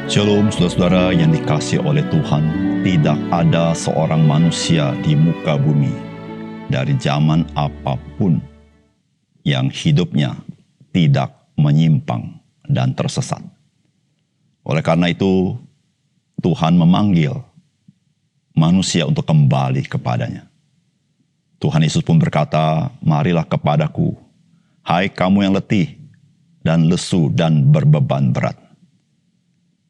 Shalom saudara-saudara yang dikasihi oleh Tuhan. Tidak ada seorang manusia di muka bumi dari zaman apapun yang hidupnya tidak menyimpang dan tersesat. Oleh karena itu, Tuhan memanggil manusia untuk kembali kepadanya. Tuhan Yesus pun berkata, "Marilah kepadaku, hai kamu yang letih dan lesu dan berbeban berat.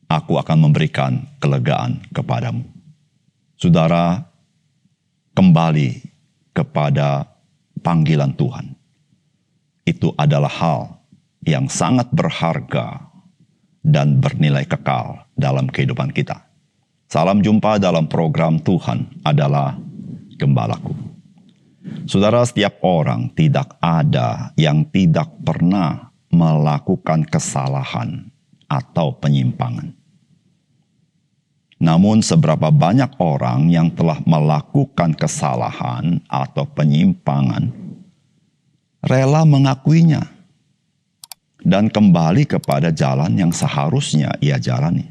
Aku akan memberikan kelegaan kepadamu." Saudara, kembali kepada panggilan Tuhan. Itu adalah hal yang sangat berharga dan bernilai kekal dalam kehidupan kita. Salam jumpa dalam program Tuhan adalah Gembalaku. Saudara, setiap orang tidak ada yang tidak pernah melakukan kesalahan atau penyimpangan. Namun seberapa banyak orang yang telah melakukan kesalahan atau penyimpangan rela mengakuinya dan kembali kepada jalan yang seharusnya ia jalani?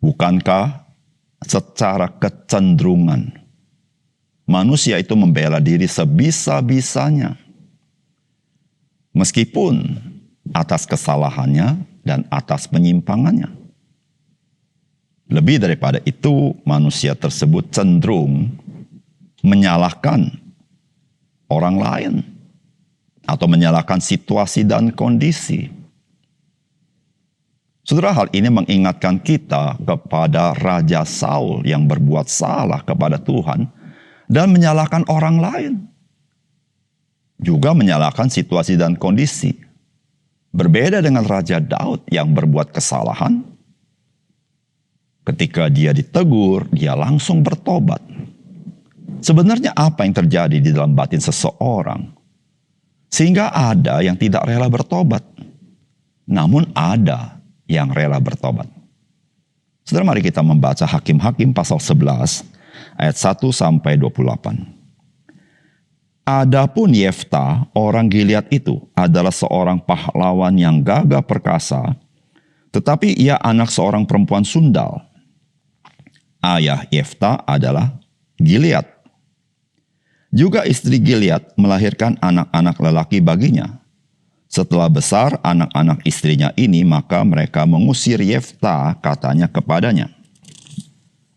Bukankah secara kecenderungan manusia itu membela diri sebisa-bisanya, meskipun atas kesalahannya dan atas penyimpangannya? Lebih daripada itu, manusia tersebut cenderung menyalahkan orang lain atau menyalahkan situasi dan kondisi. Saudara, hal ini mengingatkan kita kepada Raja Saul yang berbuat salah kepada Tuhan dan menyalahkan orang lain. Juga menyalahkan situasi dan kondisi. Berbeda dengan Raja Daud yang berbuat kesalahan. Ketika dia ditegur, dia langsung bertobat. Sebenarnya apa yang terjadi di dalam batin seseorang sehingga ada yang tidak rela bertobat, namun ada yang rela bertobat? Saudara, mari kita membaca Hakim-Hakim pasal 11 ayat 1 sampai 28. Adapun Yefta, orang Gilead itu, adalah seorang pahlawan yang gagah perkasa, tetapi ia anak seorang perempuan sundal. Ayah Yefta adalah Gilead. Juga istri Gilead melahirkan anak-anak lelaki baginya. Setelah besar anak-anak istrinya ini, maka mereka mengusir Yefta, katanya kepadanya,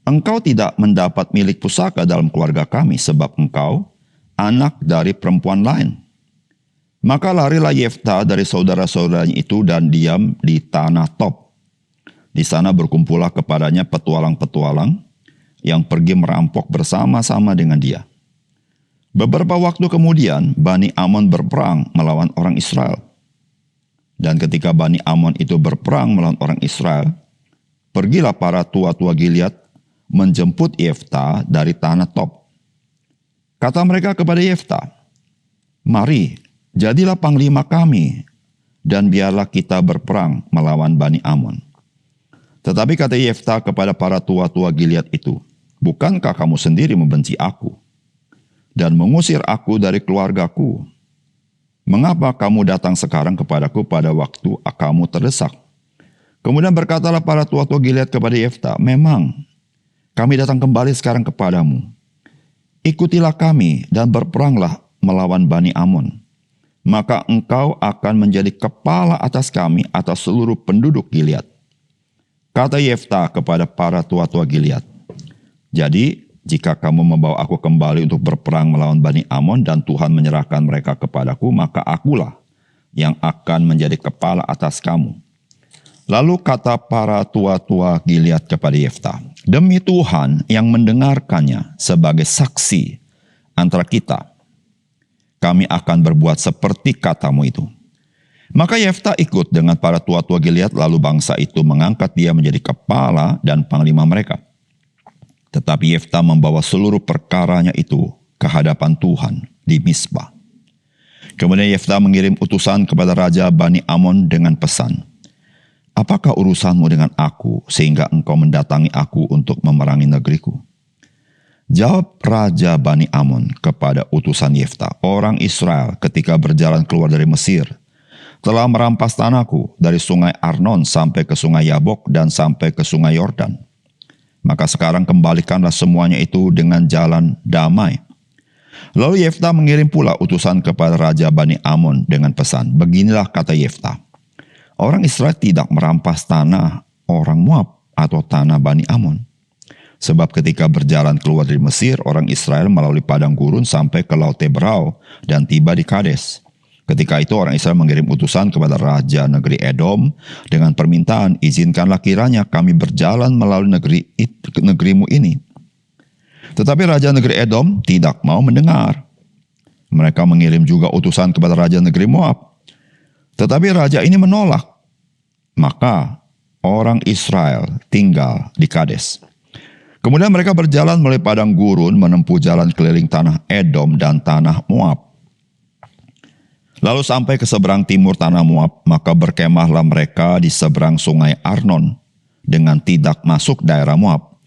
"Engkau tidak mendapat milik pusaka dalam keluarga kami, sebab engkau anak dari perempuan lain." Maka larilah Yefta dari saudara-saudaranya itu dan diam di tanah Top. Di sana berkumpullah kepadanya petualang-petualang yang pergi merampok bersama-sama dengan dia. Beberapa waktu kemudian, Bani Amon berperang melawan orang Israel. Dan ketika Bani Amon itu berperang melawan orang Israel, pergilah para tua-tua Gilead menjemput Yefta dari tanah Top. Kata mereka kepada Yefta, "Mari, jadilah panglima kami, dan biarlah kita berperang melawan Bani Amon." Tetapi kata Yefta kepada para tua-tua Gilead itu, "Bukankah kamu sendiri membenci aku dan mengusir aku dari keluargaku? Mengapa kamu datang sekarang kepadaku pada waktu kamu terdesak?" Kemudian berkatalah para tua-tua Gilead kepada Yefta, "Memang kami datang kembali sekarang kepadamu. Ikutilah kami dan berperanglah melawan Bani Amon. Maka engkau akan menjadi kepala atas kami atas seluruh penduduk Gilead." Kata Yefta kepada para tua-tua Gilead, "Jadi, jika kamu membawa aku kembali untuk berperang melawan Bani Amon dan Tuhan menyerahkan mereka kepadaku, maka akulah yang akan menjadi kepala atas kamu." Lalu kata para tua-tua Gilead kepada Yefta, "Demi Tuhan yang mendengarkannya sebagai saksi antara kita, kami akan berbuat seperti katamu itu." Maka Yefta ikut dengan para tua-tua Gilead, lalu bangsa itu mengangkat dia menjadi kepala dan panglima mereka. Tetapi Yefta membawa seluruh perkaranya itu ke hadapan Tuhan di Mispa. Kemudian Yefta mengirim utusan kepada Raja Bani Amon dengan pesan, "Apakah urusanmu dengan aku sehingga engkau mendatangi aku untuk memerangi negeriku?" Jawab Raja Bani Amon kepada utusan Yefta, "Orang Israel ketika berjalan keluar dari Mesir telah merampas tanahku dari sungai Arnon sampai ke sungai Yabok dan sampai ke sungai Yordan. Maka sekarang kembalikanlah semuanya itu dengan jalan damai. Lalu Yefta mengirim pula utusan kepada Raja Bani Amon dengan pesan, beginilah kata Yefta, orang Israel tidak merampas tanah orang Moab atau tanah Bani Amon. Sebab ketika berjalan keluar dari Mesir, orang Israel melalui padang gurun sampai ke Laut Teberau dan tiba di Kades. Ketika itu orang Israel mengirim utusan kepada Raja negeri Edom dengan permintaan, izinkanlah kiranya kami berjalan melalui negerimu ini. Tetapi Raja negeri Edom tidak mau mendengar. Mereka mengirim juga utusan kepada Raja negeri Moab. Tetapi Raja ini menolak. Maka orang Israel tinggal di Kades. Kemudian mereka berjalan melalui padang gurun menempuh jalan keliling tanah Edom dan tanah Moab. Lalu sampai ke seberang timur tanah Moab, maka berkemahlah mereka di seberang sungai Arnon dengan tidak masuk daerah Moab.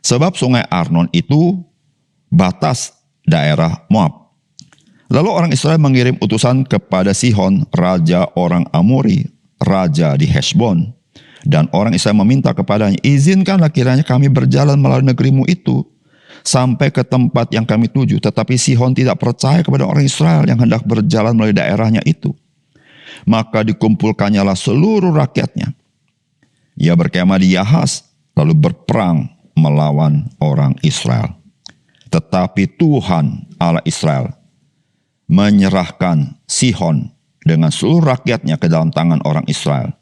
Sebab sungai Arnon itu batas daerah Moab. Lalu orang Israel mengirim utusan kepada Sihon, raja orang Amori, raja di Heshbon. Dan orang Israel meminta kepadanya, izinkanlah kiranya kami berjalan melalui negerimu itu, sampai ke tempat yang kami tuju. Tetapi Sihon tidak percaya kepada orang Israel yang hendak berjalan melalui daerahnya itu. Maka dikumpulkannyalah seluruh rakyatnya. Ia berkemah di Yahas, lalu berperang melawan orang Israel. Tetapi Tuhan Allah Israel menyerahkan Sihon dengan seluruh rakyatnya ke dalam tangan orang Israel.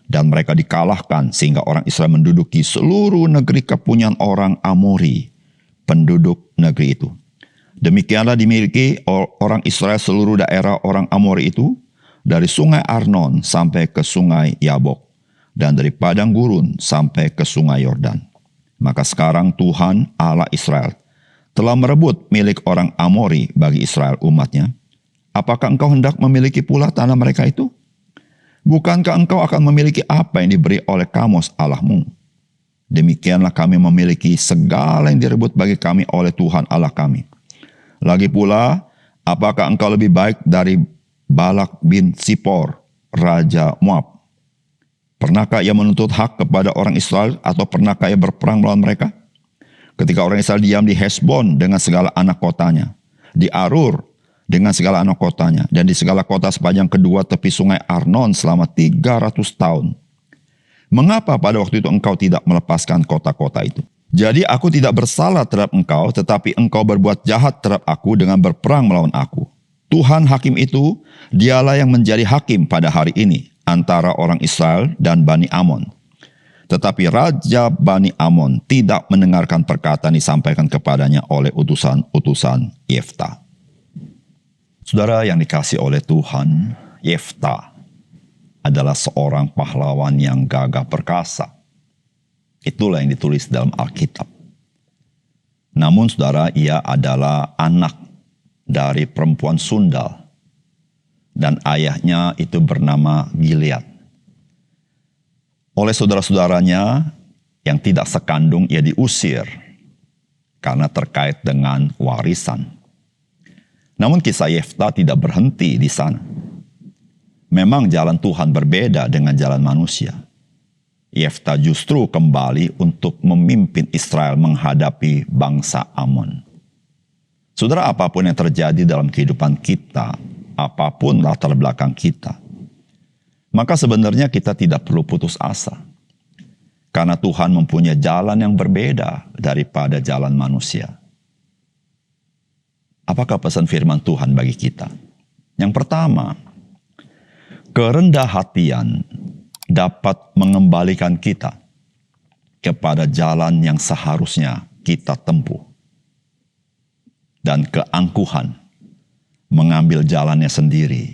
Dan mereka dikalahkan sehingga orang Israel menduduki seluruh negeri kepunyaan orang Amori, penduduk negeri itu. Demikianlah dimiliki orang Israel seluruh daerah orang Amori itu, dari sungai Arnon sampai ke sungai Yabok, dan dari padang gurun sampai ke sungai Yordan. Maka sekarang Tuhan Allah Israel telah merebut milik orang Amori bagi Israel umatnya. Apakah engkau hendak memiliki pula tanah mereka itu? Bukankah engkau akan memiliki apa yang diberi oleh Kamos Allahmu? Demikianlah kami memiliki segala yang direbut bagi kami oleh Tuhan Allah kami. Lagi pula, apakah engkau lebih baik dari Balak bin Sipor, Raja Moab? Pernahkah ia menuntut hak kepada orang Israel atau pernahkah ia berperang melawan mereka? Ketika orang Israel diam di Heshbon dengan segala anak kotanya, di Arur dengan segala anak kotanya, dan di segala kota sepanjang kedua tepi sungai Arnon selama 300 tahun. Mengapa pada waktu itu engkau tidak melepaskan kota-kota itu? Jadi aku tidak bersalah terhadap engkau, tetapi engkau berbuat jahat terhadap aku dengan berperang melawan aku. Tuhan hakim itu, dialah yang menjadi hakim pada hari ini antara orang Israel dan Bani Amon. Tetapi Raja Bani Amon tidak mendengarkan perkataan disampaikan kepadanya oleh utusan-utusan Yefta. Saudara yang dikasihi oleh Tuhan, Yefta adalah seorang pahlawan yang gagah perkasa. Itulah yang ditulis dalam Alkitab. Namun saudara, ia adalah anak dari perempuan sundal. Dan ayahnya itu bernama Gilead. Oleh saudara-saudaranya yang tidak sekandung, ia diusir karena terkait dengan warisan. Namun kisah Yefta tidak berhenti di sana. Memang jalan Tuhan berbeda dengan jalan manusia. Yefta justru kembali untuk memimpin Israel menghadapi bangsa Amon. Saudara, apapun yang terjadi dalam kehidupan kita, apapun latar belakang kita, maka sebenarnya kita tidak perlu putus asa. Karena Tuhan mempunyai jalan yang berbeda daripada jalan manusia. Apakah pesan firman Tuhan bagi kita? Yang pertama, kerendah hatian dapat mengembalikan kita kepada jalan yang seharusnya kita tempuh. Dan keangkuhan mengambil jalannya sendiri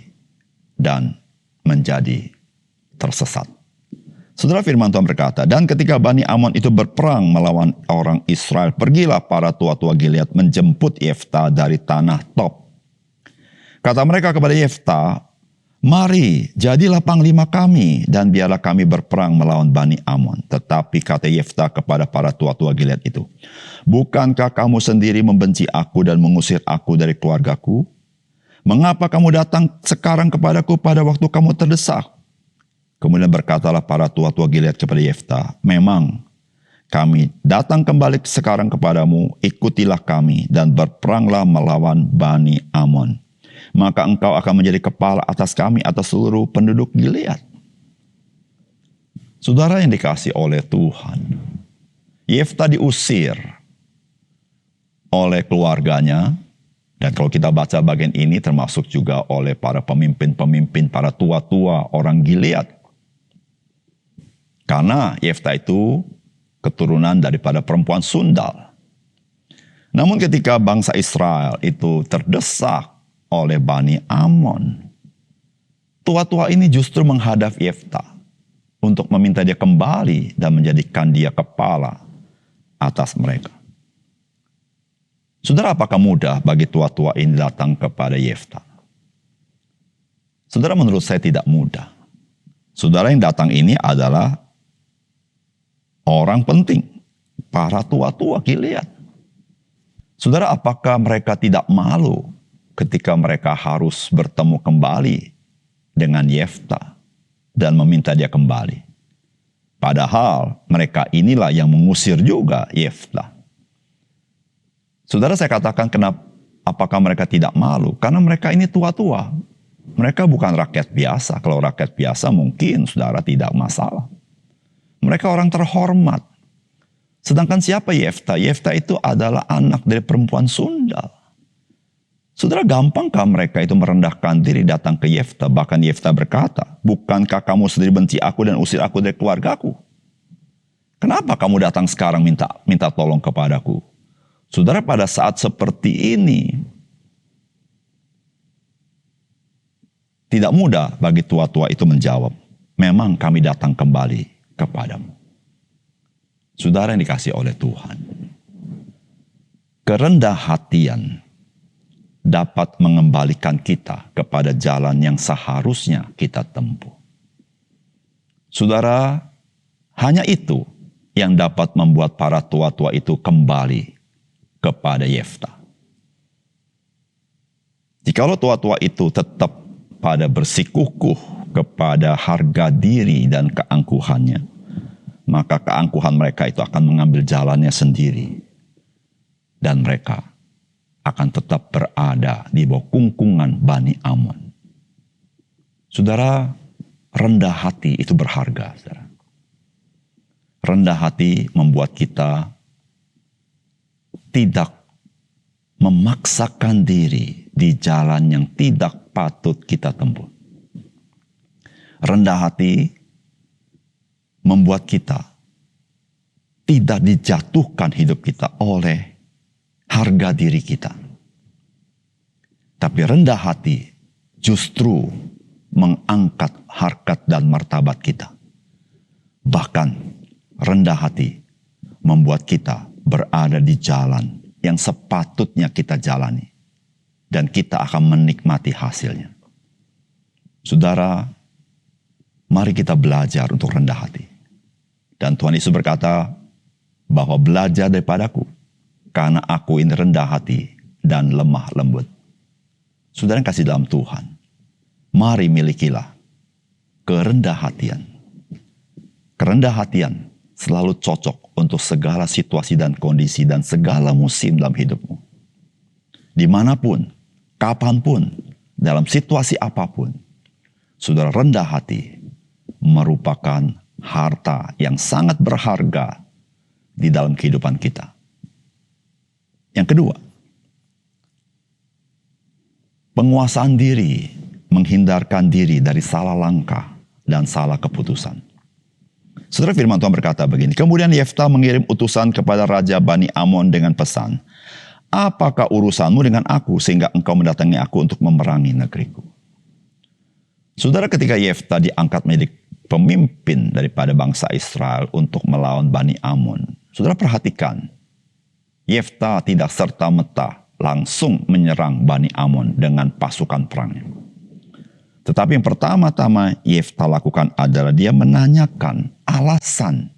dan menjadi tersesat. Saudara, firman Tuhan berkata, dan ketika Bani Amon itu berperang melawan orang Israel, pergilah para tua-tua Gilead menjemput Yefta dari tanah Tob. Kata mereka kepada Yefta, mari jadilah panglima kami dan biarlah kami berperang melawan Bani Amon. Tetapi kata Yefta kepada para tua-tua Gilead itu, bukankah kamu sendiri membenci aku dan mengusir aku dari keluargaku? Mengapa kamu datang sekarang kepadaku pada waktu kamu terdesak? Kemudian berkatalah para tua-tua Gilead kepada Yefta, memang kami datang kembali sekarang kepadamu, ikutilah kami dan berperanglah melawan Bani Amon. Maka engkau akan menjadi kepala atas kami, atas seluruh penduduk Gilead. Saudara yang dikasih oleh Tuhan, Yefta diusir oleh keluarganya, dan kalau kita baca bagian ini termasuk juga oleh para pemimpin-pemimpin, para tua-tua orang Gilead. Karena Yefta itu keturunan daripada perempuan sundal. Namun ketika bangsa Israel itu terdesak oleh Bani Amon, tua-tua ini justru menghadap Yefta untuk meminta dia kembali dan menjadikan dia kepala atas mereka. Saudara, apakah mudah bagi tua-tua ini datang kepada Yefta? Saudara, menurut saya tidak mudah. Saudara, yang datang ini adalah orang penting, para tua-tua Gilead. Saudara, apakah mereka tidak malu ketika mereka harus bertemu kembali dengan Yefta dan meminta dia kembali? Padahal mereka inilah yang mengusir juga Yefta. Saudara, saya katakan apakah mereka tidak malu? Karena mereka ini tua-tua. Mereka bukan rakyat biasa. Kalau rakyat biasa mungkin saudara tidak masalah. Mereka orang terhormat. Sedangkan siapa Yefta? Yefta itu adalah anak dari perempuan sundal. Saudara, gampangkah mereka itu merendahkan diri datang ke Yefta? Bahkan Yefta berkata, bukankah kamu sendiri benci aku dan usir aku dari keluargaku? Kenapa kamu datang sekarang minta tolong kepadaku? Saudara, pada saat seperti ini, tidak mudah bagi tua-tua itu menjawab, memang kami datang kembali kepadamu. Saudara yang dikasih oleh Tuhan, kerendah hatian dapat mengembalikan kita kepada jalan yang seharusnya kita tempuh. Saudara, hanya itu yang dapat membuat para tua-tua itu kembali kepada Yefta. Jikalau tua-tua itu tetap pada bersikukuh kepada harga diri dan keangkuhannya, maka keangkuhan mereka itu akan mengambil jalannya sendiri. Dan mereka akan tetap berada di bawah kungkungan Bani Amon. Saudara, rendah hati itu berharga. Saudara. Rendah hati membuat kita tidak memaksakan diri di jalan yang tidak patut kita tempuh. Rendah hati membuat kita tidak dijatuhkan hidup kita oleh harga diri kita. Tapi rendah hati justru mengangkat harkat dan martabat kita. Bahkan rendah hati membuat kita berada di jalan yang sepatutnya kita jalani. Dan kita akan menikmati hasilnya. Saudara, mari kita belajar untuk rendah hati. Dan Tuhan Yesus berkata bahwa belajar daripadaku, karena aku ini rendah hati dan lemah lembut. Saudara yang kasih dalam Tuhan, mari milikilah kerendah hatian. Kerendah hatian selalu cocok untuk segala situasi dan kondisi dan segala musim dalam hidupmu. Dimanapun, kapanpun, dalam situasi apapun, saudara, rendah hati merupakan harta yang sangat berharga di dalam kehidupan kita. Yang kedua, penguasaan diri menghindarkan diri dari salah langkah dan salah keputusan. Saudara, firman Tuhan berkata begini, kemudian Yefta mengirim utusan kepada Raja Bani Amon dengan pesan, apakah urusanmu dengan aku sehingga engkau mendatangi aku untuk memerangi negeriku? Saudara, ketika Yefta diangkat menjadi pemimpin daripada bangsa Israel untuk melawan Bani Amon, saudara perhatikan, Yefta tidak serta-merta langsung menyerang Bani Amon dengan pasukan perangnya. Tetapi yang pertama-tama Yefta lakukan adalah dia menanyakan alasan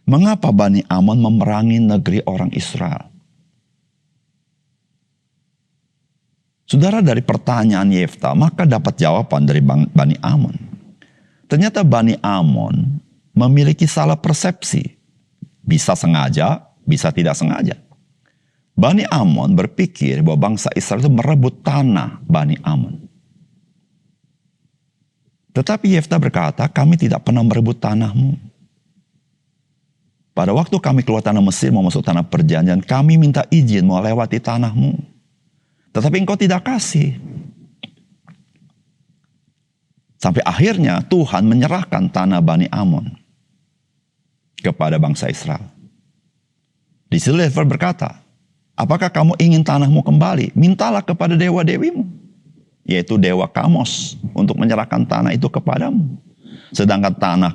mengapa Bani Amon memerangi negeri orang Israel. Saudara, dari pertanyaan Yefta, maka dapat jawaban dari Bani Amon. Ternyata Bani Amon memiliki salah persepsi. Bisa sengaja, bisa tidak sengaja. Bani Amon berpikir bahwa bangsa Israel itu merebut tanah Bani Amon. Tetapi Yefta berkata, kami tidak pernah merebut tanahmu. Pada waktu kami keluar tanah Mesir mau masuk tanah perjanjian, kami minta izin mau lewati tanahmu. Tetapi engkau tidak kasih. Sampai akhirnya Tuhan menyerahkan tanah Bani Amon kepada bangsa Israel. Di situ Yefta berkata, apakah kamu ingin tanahmu kembali? Mintalah kepada dewa-dewimu, yaitu dewa Kamos, untuk menyerahkan tanah itu kepadamu. Sedangkan tanah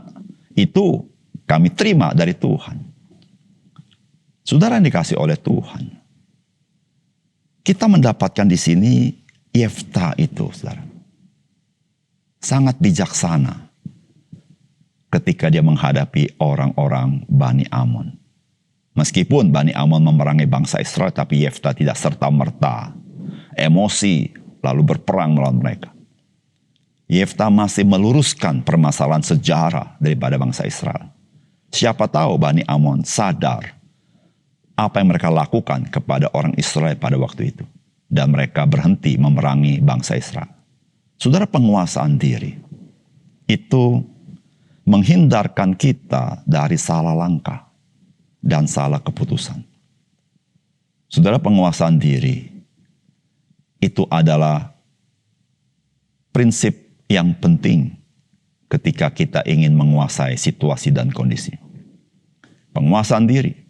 itu kami terima dari Tuhan. Saudara yang dikasih oleh Tuhan, kita mendapatkan di sini Yefta itu, saudara, sangat bijaksana ketika dia menghadapi orang-orang Bani Amon. Meskipun Bani Amon memerangi bangsa Israel, tapi Yefta tidak serta-merta emosi lalu berperang melawan mereka. Yefta masih meluruskan permasalahan sejarah daripada bangsa Israel. Siapa tahu Bani Amon sadar apa yang mereka lakukan kepada orang Israel pada waktu itu. Dan mereka berhenti memerangi bangsa Israel. Saudara, penguasaan diri itu menghindarkan kita dari salah langkah dan salah keputusan. Saudara, penguasaan diri itu adalah prinsip yang penting ketika kita ingin menguasai situasi dan kondisi. Penguasaan diri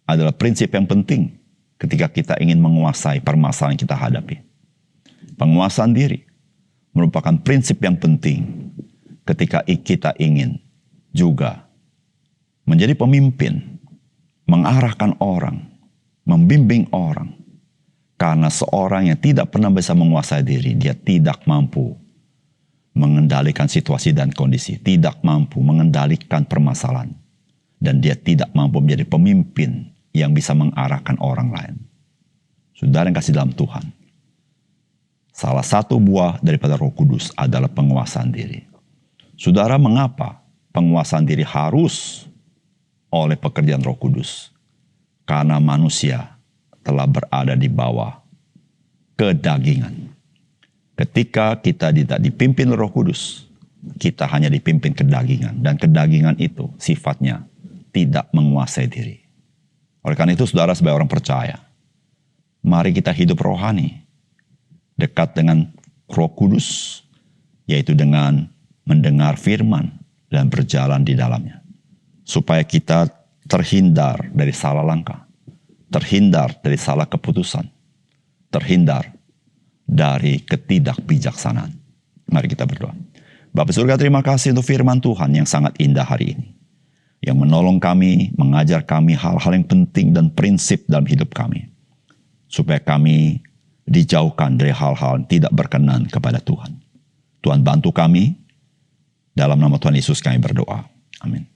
adalah prinsip yang penting ketika kita ingin menguasai permasalahan yang kita hadapi. Penguasaan diri merupakan prinsip yang penting ketika kita ingin juga menjadi pemimpin, mengarahkan orang, membimbing orang. Karena seorang yang tidak pernah bisa menguasai diri, dia tidak mampu mengendalikan situasi dan kondisi, tidak mampu mengendalikan permasalahan, dan dia tidak mampu menjadi pemimpin yang bisa mengarahkan orang lain. Saudara yang kasih dalam Tuhan, salah satu buah daripada Roh Kudus adalah penguasaan diri. Saudara, mengapa penguasaan diri harus oleh pekerjaan Roh Kudus? Karena manusia telah berada di bawah kedagingan. Ketika kita tidak dipimpin Roh Kudus, kita hanya dipimpin kedagingan. Dan kedagingan itu sifatnya tidak menguasai diri. Oleh karena itu, saudara, sebagai orang percaya, mari kita hidup rohani, dekat dengan Roh Kudus, yaitu dengan mendengar firman dan berjalan di dalamnya. Supaya kita terhindar dari salah langkah, terhindar dari salah keputusan, terhindar dari ketidakbijaksanaan. Mari kita berdoa. Bapa surga, terima kasih untuk firman Tuhan yang sangat indah hari ini, yang menolong kami, mengajar kami hal-hal yang penting dan prinsip dalam hidup kami, supaya kami dijauhkan dari hal-hal yang tidak berkenan kepada Tuhan. Tuhan, bantu kami, dalam nama Tuhan Yesus kami berdoa. Amin.